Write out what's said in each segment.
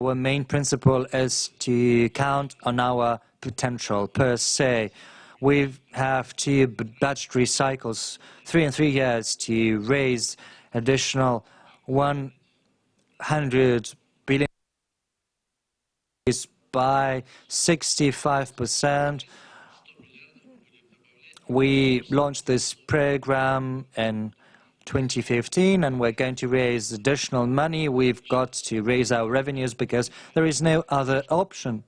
Our main principle is to count on our potential per se. We have two budgetary cycles, 3 in 3 years, to raise additional 100 billion by 65%. We launched this program in 2015, and we're going to raise additional money. We've got to raise our revenues because there is no other option.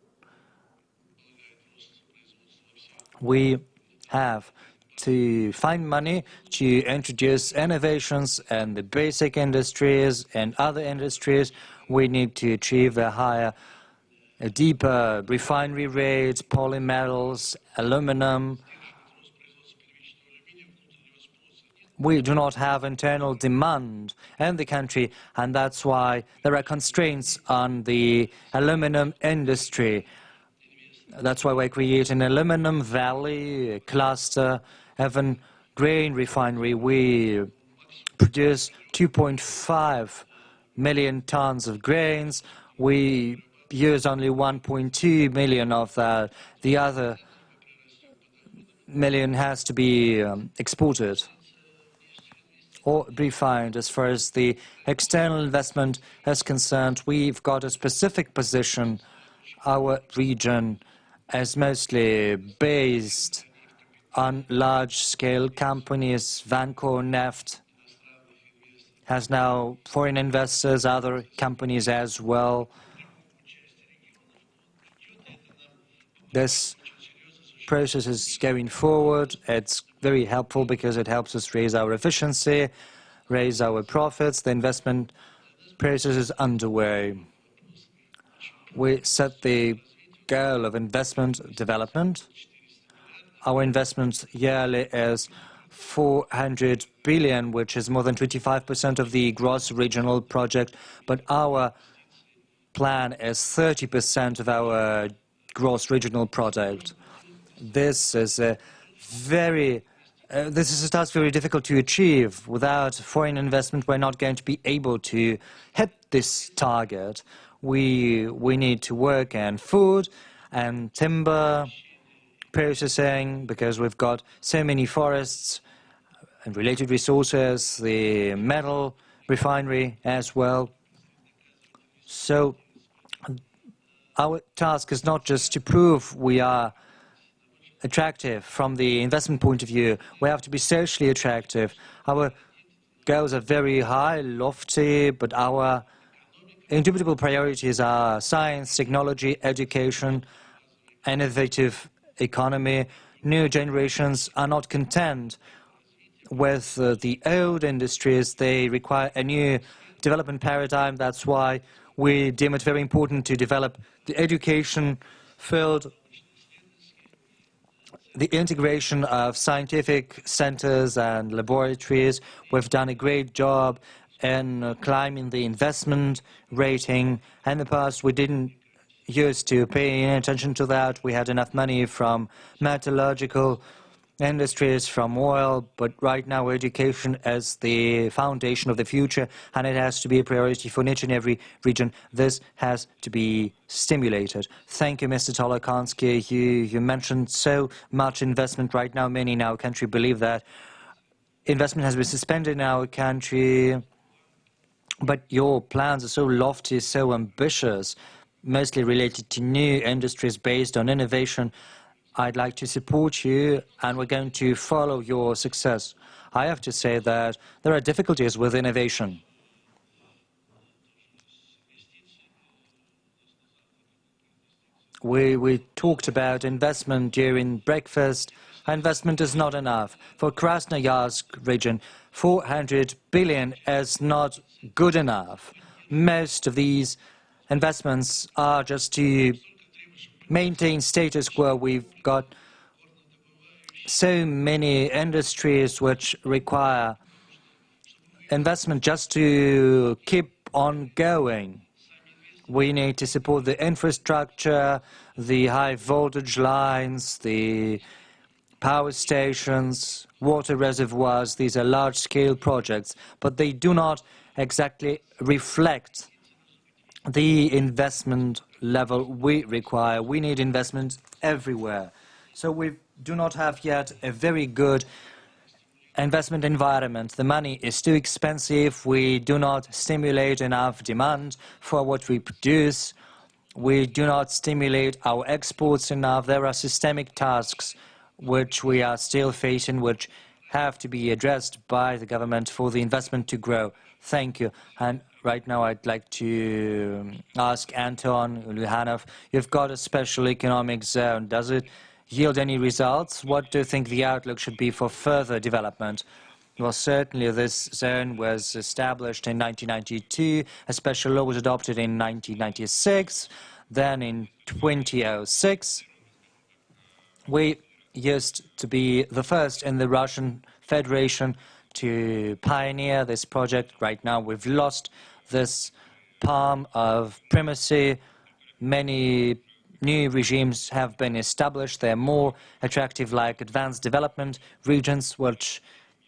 We have to find money to introduce innovations in the basic industries and other industries. We need to achieve a deeper refinery rates, polymetals, aluminum. We do not have internal demand in the country, and that's why there are constraints on the aluminum industry. That's why we're creating an aluminum valley, a cluster, even grain refinery. We produce 2.5 million tons of grains. We use only 1.2 million of that. The other million has to be exported or refined. As far as the external investment is concerned, we've got a specific position. Our region is mostly based on large-scale companies. Vancor Neft has now foreign investors, other companies as well. This process is going forward. It's very helpful because it helps us raise our efficiency, raise our profits. The investment process is underway. We set the goal of investment development. Our investment yearly is 400 billion, which is more than 25% of the gross regional project, but our plan is 30% of our gross regional product. This is a task very difficult to achieve. Without foreign investment, we're not going to be able to hit this target. We need to work in food and timber processing because we've got so many forests and related resources, the metal refinery as well. So our task is not just to prove we are attractive from the investment point of view. We have to be socially attractive. Our goals are very high, lofty, but our indubitable priorities are science, technology, education, innovative economy. New generations are not content with the old industries. They require a new development paradigm. That's why we deem it very important to develop the education field, the integration of scientific centers and laboratories. We've done a great job in climbing the investment rating. In the past, we didn't used to pay any attention to that. We had enough money from metallurgical industries, from oil, but right now education is the foundation of the future, and it has to be a priority for each and every region. This has to be stimulated. Thank you, Mr. Tolokansky. You mentioned so much investment right now. Many in our country believe that investment has been suspended in our country, but your plans are so lofty, so ambitious, mostly related to new industries based on innovation. I'd like to support you, and we're going to follow your success. I have to say that there are difficulties with innovation. We talked about investment during breakfast. Investment is not enough. For Krasnoyarsk region, 400 billion is not good enough. Most of these investments are just to maintain status quo. We've got so many industries which require investment just to keep on going. We need to support the infrastructure, the high voltage lines, the power stations, water reservoirs. These are large-scale projects, but they do not exactly reflect the investment level we require. We need investment everywhere. So we do not have yet a very good investment environment. The money is too expensive. We do not stimulate enough demand for what we produce. We do not stimulate our exports enough. There are systemic tasks which we are still facing, which have to be addressed by the government for the investment to grow. Thank you. And right now I'd like to ask Anton Luhanov, you've got a special economic zone. Does it yield any results? What do you think the outlook should be for further development? Well, certainly this zone was established in 1992. A special law was adopted in 1996. Then in 2006, we used to be the first in the Russian Federation to pioneer this project. Right now, we've lost this palm of primacy. Many new regimes have been established. They're more attractive, like advanced development regions, which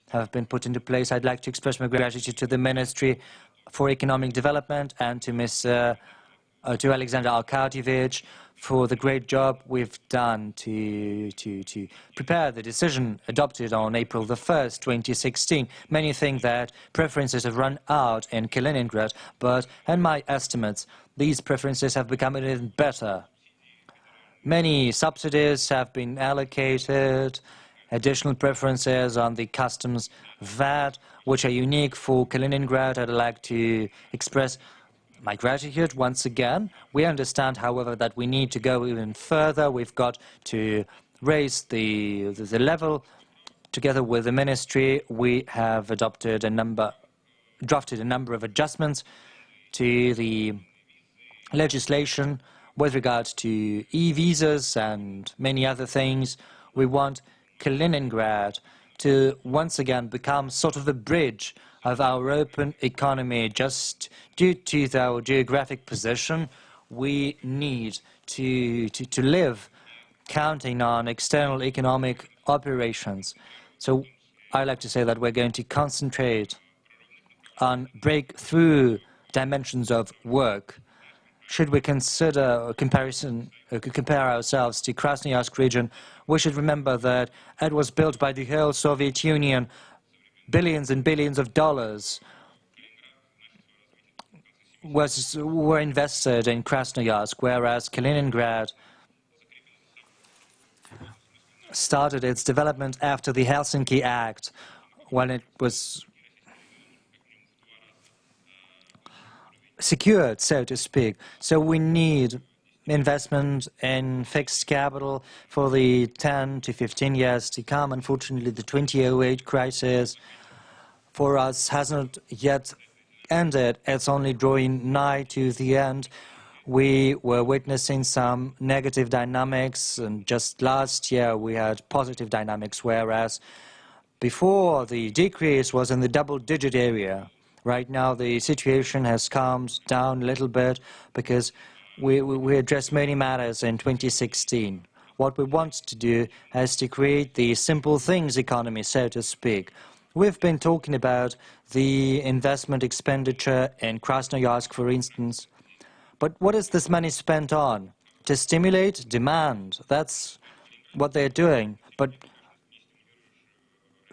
have been put into place. I'd like to express my gratitude to the Ministry for Economic Development and to to Alexander Arkadievich for the great job we've done to prepare the decision adopted on April the 1st, 2016. Many think that preferences have run out in Kaliningrad, but in my estimates, these preferences have become even better. Many subsidies have been allocated, additional preferences on the customs VAT, which are unique for Kaliningrad. I'd like to express my gratitude once again. We understand, however, that we need to go even further. We've got to raise the level. Together with the ministry, we have drafted a number of adjustments to the legislation with regard to e-visas and many other things. We want Kaliningrad to once again become sort of a bridge of our open economy. Just due to our geographic position, we need to live counting on external economic operations. So I like to say that we're going to concentrate on breakthrough dimensions of work. Should we consider a compare ourselves to Krasnoyarsk region, we should remember that it was built by the whole Soviet Union. Billions and billions of dollars were invested in Krasnoyarsk, whereas Kaliningrad started its development after the Helsinki Act, when it was secured, so to speak. So we need investment in fixed capital for the 10 to 15 years to come. Unfortunately, the 2008 crisis for us hasn't yet ended. It's only drawing nigh to the end. We were witnessing some negative dynamics, and just last year we had positive dynamics, whereas before the decrease was in the double-digit area. Right now the situation has calmed down a little bit because we addressed many matters in 2016. What we want to do is to create the simple things economy, so to speak. We've been talking about the investment expenditure in Krasnoyarsk, for instance. But what is this money spent on? To stimulate demand. That's what they're doing. But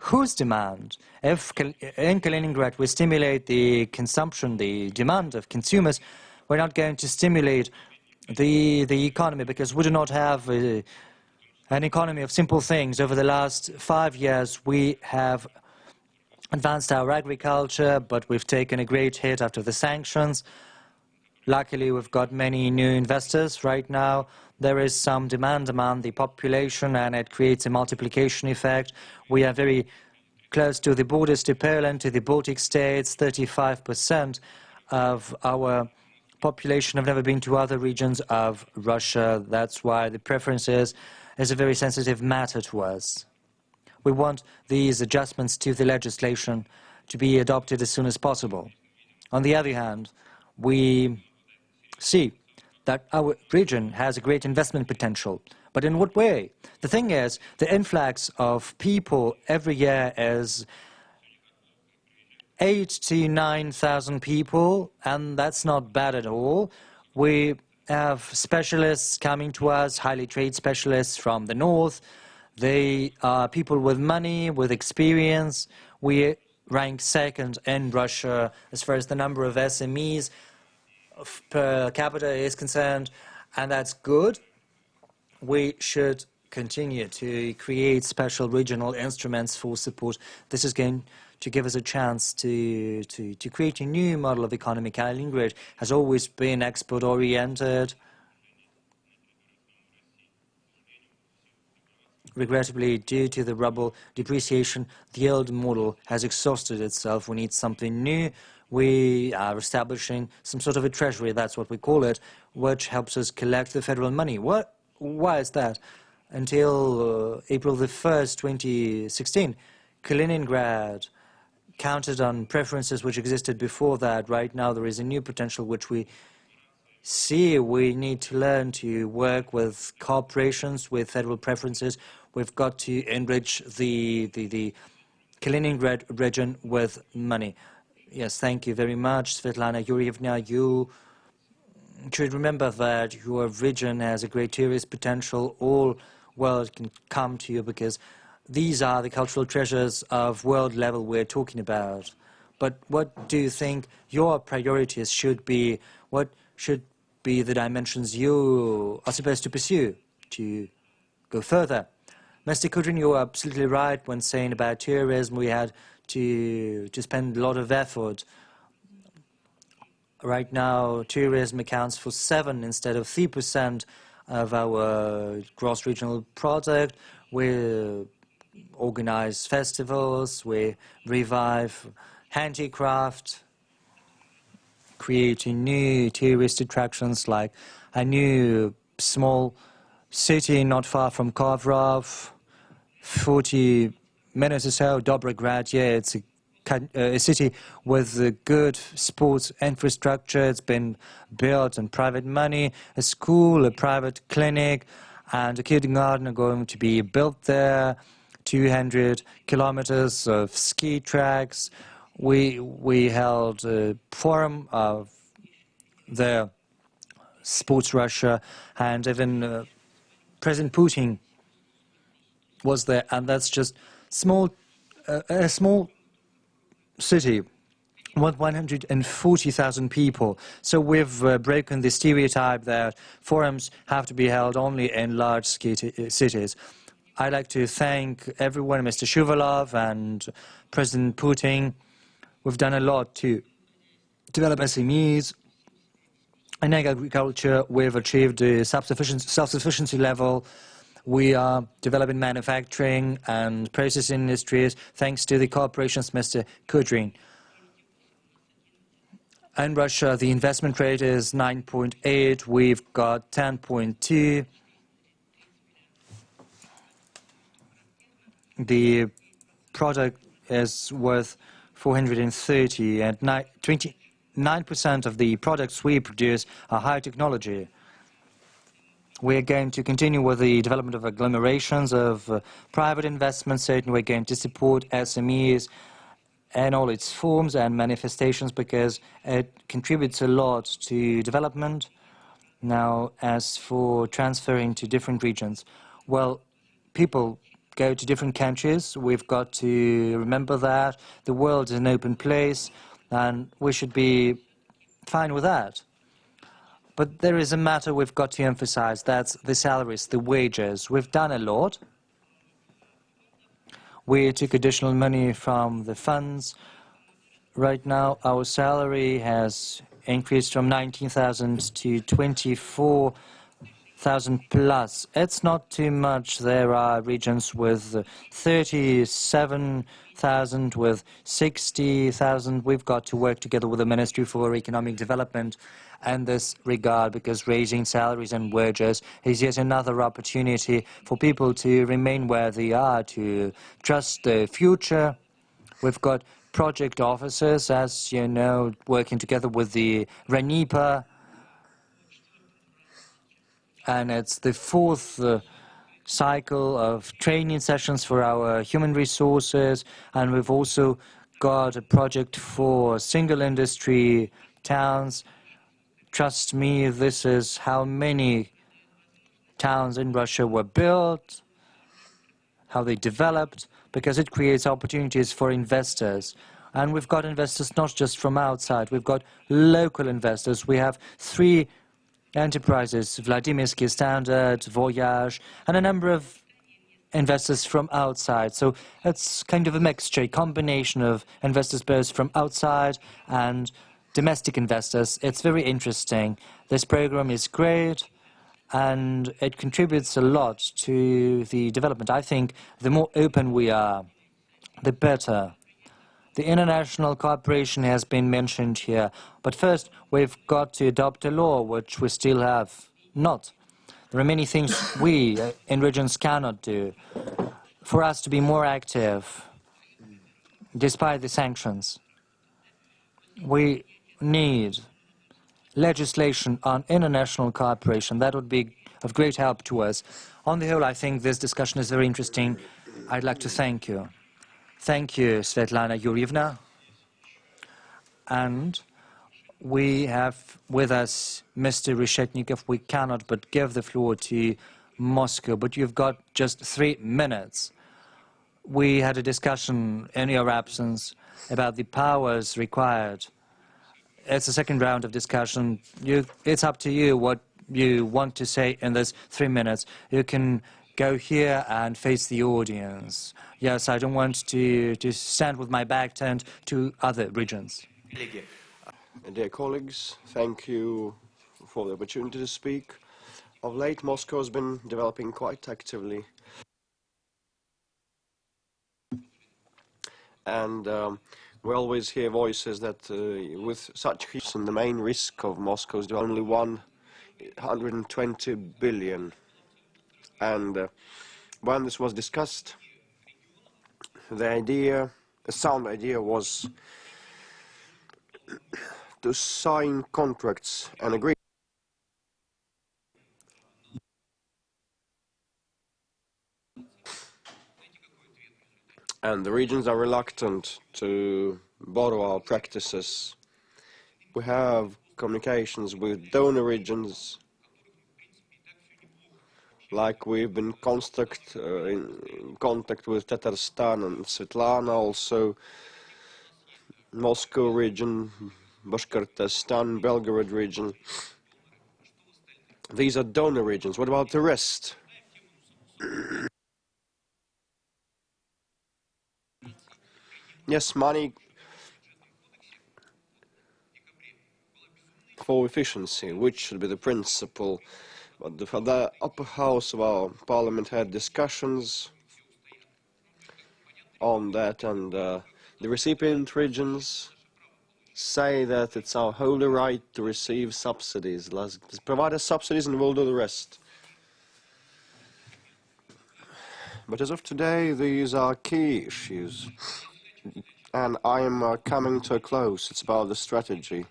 whose demand? If in Kaliningrad we stimulate the consumption, the demand of consumers, we're not going to stimulate the economy, because we do not have an economy of simple things. Over the last 5 years, we have advanced our agriculture, but we've taken a great hit after the sanctions. Luckily, we've got many new investors right now. There is some demand among the population, and it creates a multiplication effect. We are very close to the borders, to Poland, to the Baltic states. 35% of our population have never been to other regions of Russia. That's why the preferences is a very sensitive matter to us. We want these adjustments to the legislation to be adopted as soon as possible. On the other hand, we see that our region has a great investment potential. But in what way? The thing is, the influx of people every year is 8 to 9,000 people, and that's not bad at all. We have specialists coming to us, highly trained specialists from the north. They are people with money, with experience. We rank second in Russia as far as the number of SMEs per capita is concerned, and that's good. We should continue to create special regional instruments for support. This is going to give us a chance to create a new model of economy. Kaliningrad has always been export-oriented. Regrettably, due to the ruble depreciation, the old model has exhausted itself. We need something new. We are establishing some sort of a treasury, that's what we call it, which helps us collect the federal money. Why is that? Until April the 1st, 2016, Kaliningrad counted on preferences which existed before that. Right now there is a new potential which we see. We need to learn to work with corporations, with federal preferences. We've got to enrich the Kaliningrad region with money. Yes, thank you very much, Svetlana Yurievna. You should remember that your region has a great tourist potential. All world can come to you because these are the cultural treasures of world level we're talking about. But what do you think your priorities should be? What should be the dimensions you are supposed to pursue to go further? Mr. Kudrin, you are absolutely right when saying about tourism. We had to spend a lot of effort. Right now, tourism accounts for 7 instead of 3% of our gross regional product. We organize festivals, we revive handicraft, creating new tourist attractions like a new small city not far from Kovrov, 40 minutes or so, Dobrograd. Yeah, it's a city with a good sports infrastructure. It's been built on private money. A school, a private clinic, and a kindergarten are going to be built there. 200 kilometers of ski tracks. We held a forum of the Sports Russia, and even President Putin was there, and that's just a small city with 140,000 people. So we've broken the stereotype that forums have to be held only in large cities. I'd like to thank everyone, Mr. Shuvalov and President Putin. We've done a lot to develop SMEs. In agriculture, we've achieved a self-sufficiency level. We are developing manufacturing and processing industries thanks to the corporations, Mr. Kudrin. In Russia, the investment rate is 9.8. We've got 10.2. The product is worth 430, and 29% of the products we produce are high technology. We're going to continue with the development of agglomerations, of private investments. Certainly, we're going to support SMEs in all its forms and manifestations because it contributes a lot to development. Now, as for transferring to different regions, well, people go to different countries. We've got to remember that. The world is an open place, and we should be fine with that. But there is a matter we've got to emphasize. That's the salaries, the wages. We've done a lot. We took additional money from the funds. Right now, our salary has increased from 19,000 to 24,000 plus. It's not too much. There are regions with 37,000, with 60,000. We've got to work together with the Ministry for Economic Development in this regard, because raising salaries and wages is yet another opportunity for people to remain where they are, to trust the future. We've got project officers, as you know, working together with the RANIPA, and it's the 4th cycle of training sessions for our human resources, and we've also got a project for single industry towns. Trust me, this is how many towns in Russia were built, how they developed, because it creates opportunities for investors. And we've got investors not just from outside, we've got local investors. We have 3 enterprises, Vladimirsky Standard, Voyage, and a number of investors from outside. So it's kind of a mixture, a combination of investors both from outside and domestic investors. It's very interesting. This program is great, and it contributes a lot to the development. I think the more open we are, the better. The international cooperation has been mentioned here, but first we've got to adopt a law, which we still have not. There are many things we in regions cannot do. For us to be more active, despite the sanctions, we need legislation on international cooperation. That would be of great help to us. On the whole, I think this discussion is very interesting. I'd like to thank you. Thank you, Svetlana Yurievna. And we have with us Mr. Reshetnikov. We cannot but give the floor to Moscow, but you've got just 3 minutes. We had a discussion in your absence about the powers required. It's a second round of discussion. It's up to you what you want to say in those 3 minutes. You can go here and face the audience. Yes, I don't want to stand with my back turned to other regions. Dear colleagues, thank you for the opportunity to speak. Of late, Moscow has been developing quite actively. And we always hear voices that with such and the main risk of Moscow is only 120 billion. And when this was discussed, a sound idea was to sign contracts and agree. And the regions are reluctant to borrow our practices. We have communications with donor regions, like we've been in contact with Tatarstan and Svetlana, also Moscow region, Bashkortostan, Belgorod region. These are donor regions. What about the rest? Yes, money for efficiency, which should be the principle. But the upper house of our parliament had discussions on that, and the recipient regions say that it's our holy right to receive subsidies. Let's provide us subsidies and we'll do the rest. But as of today, these are key issues. And I am coming to a close. It's about the strategy.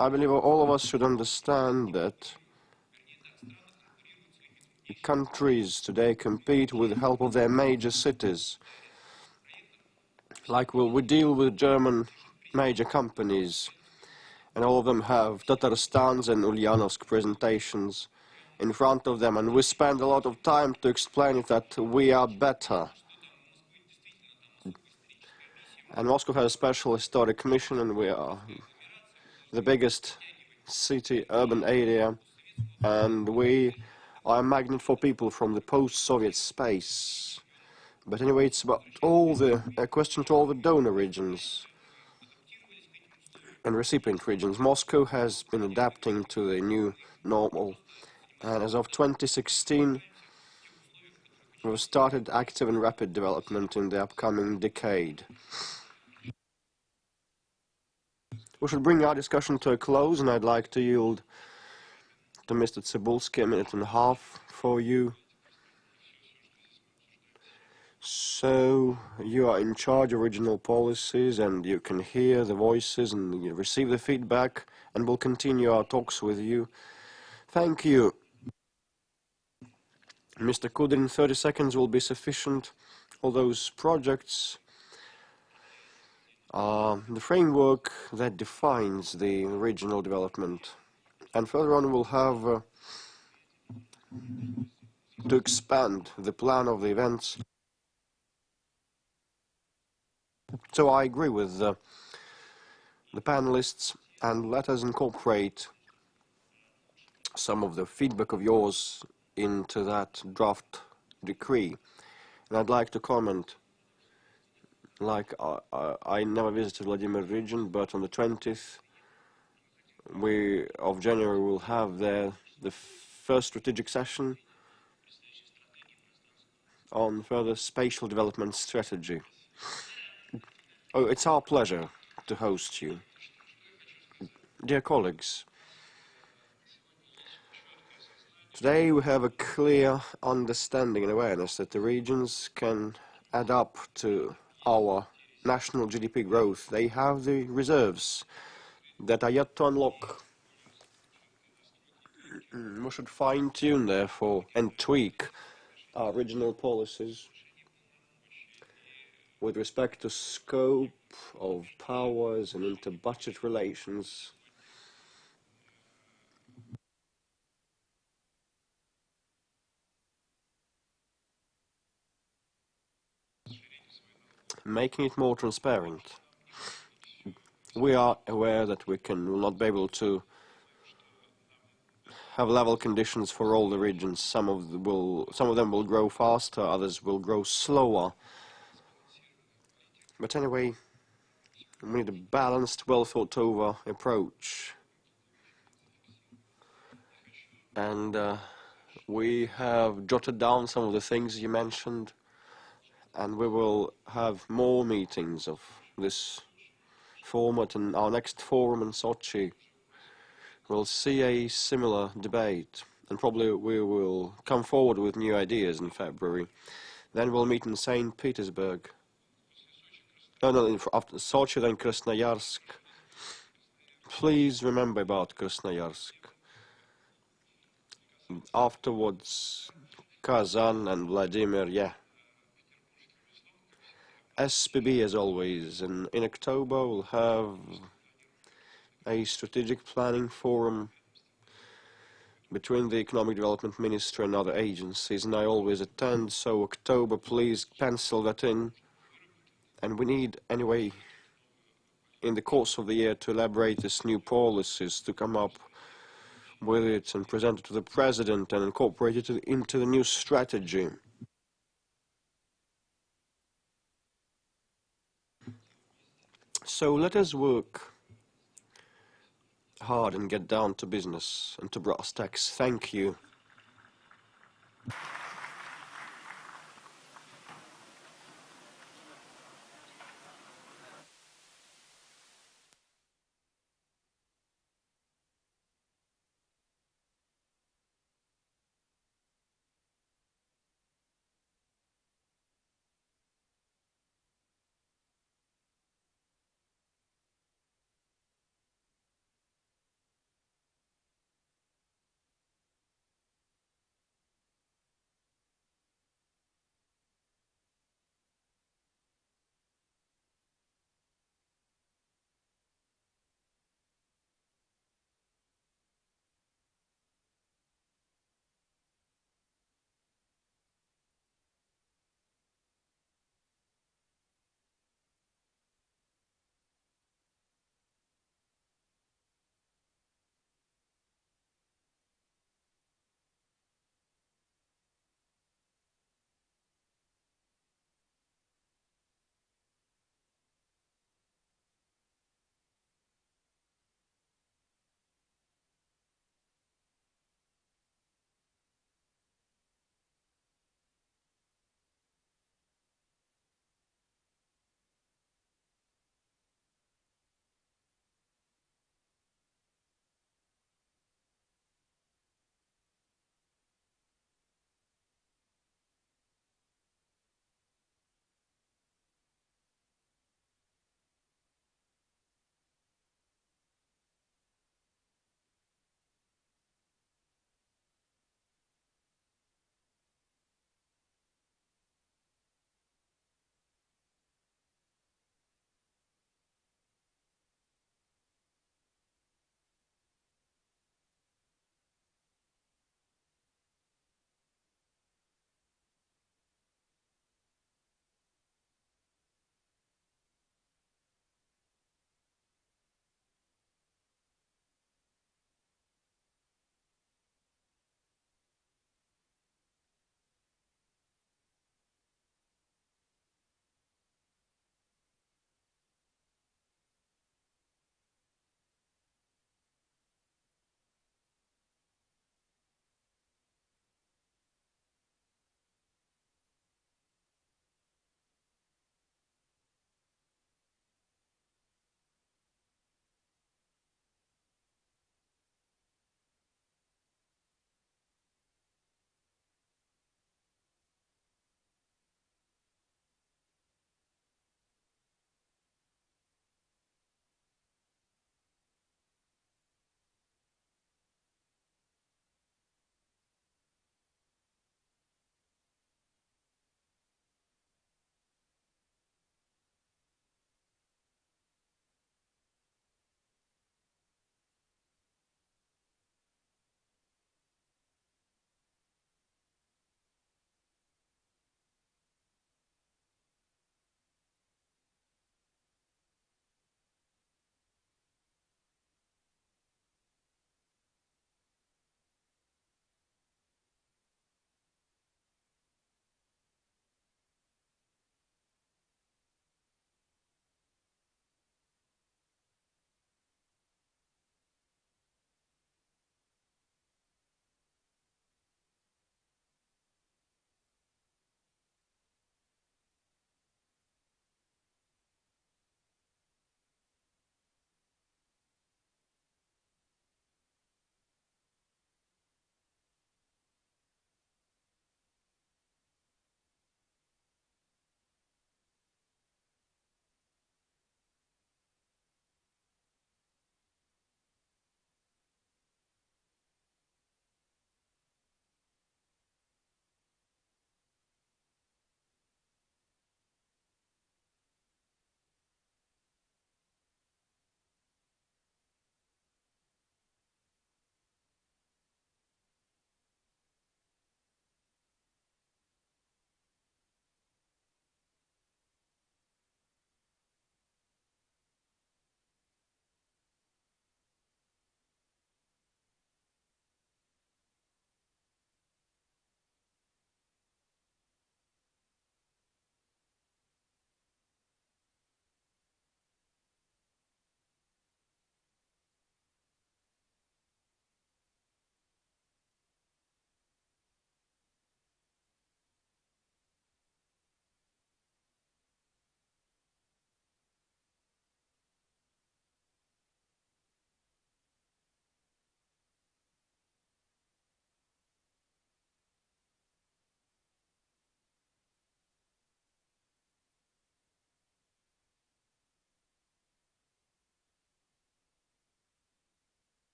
I believe all of us should understand that countries today compete with the help of their major cities. Like we deal with German major companies, and all of them have Tatarstan's and Ulyanovsk presentations in front of them, and we spend a lot of time to explain it that we are better. And Moscow has a special historic mission, and we are the biggest urban area, and we are a magnet for people from the post-Soviet space. But anyway, it's about a question to all the donor regions and recipient regions. Moscow has been adapting to the new normal, and as of 2016, we've started active and rapid development in the upcoming decade. We should bring our discussion to a close, and I'd like to yield to Mr. Tsibulsky a minute and a half for you. So, you are in charge of regional policies, and you can hear the voices and you receive the feedback, and we'll continue our talks with you. Thank you. Mr. Kudrin, 30 seconds will be sufficient. All those projects the framework that defines the regional development. And further on we'll have to expand the plan of the events. So I agree with the panelists, and let us incorporate some of the feedback of yours into that draft decree. And I'd like to comment, like I never visited Vladimir region, but on the 20th of January we'll have there the first strategic session on further spatial development strategy. Oh, it's our pleasure to host you. Dear colleagues, today we have a clear understanding and awareness that the regions can add up to our national GDP growth. They have the reserves that are yet to unlock. We should fine-tune, therefore, and tweak our regional policies with respect to scope of powers and inter-budget relations. Making it more transparent. We are aware that we will not be able to have level conditions for all the regions. Some of them will grow faster, others will grow slower. But anyway, we need a balanced, well thought over approach. And we have jotted down some of the things you mentioned, and we will have more meetings of this format, and our next forum in Sochi will see a similar debate, and probably we will come forward with new ideas in February. Then we'll meet in St. Petersburg. No, after Sochi, then Krasnoyarsk. Please remember about Krasnoyarsk. Afterwards, Kazan and Vladimir, yeah. SPB as always, and in October we'll have a strategic planning forum between the Economic Development Ministry and other agencies, and I always attend, so October, please pencil that in. And we need, anyway, in the course of the year to elaborate these new policies, to come up with it and present it to the President and incorporate it into the new strategy. So let us work hard and get down to business and to brass tacks. Thank you.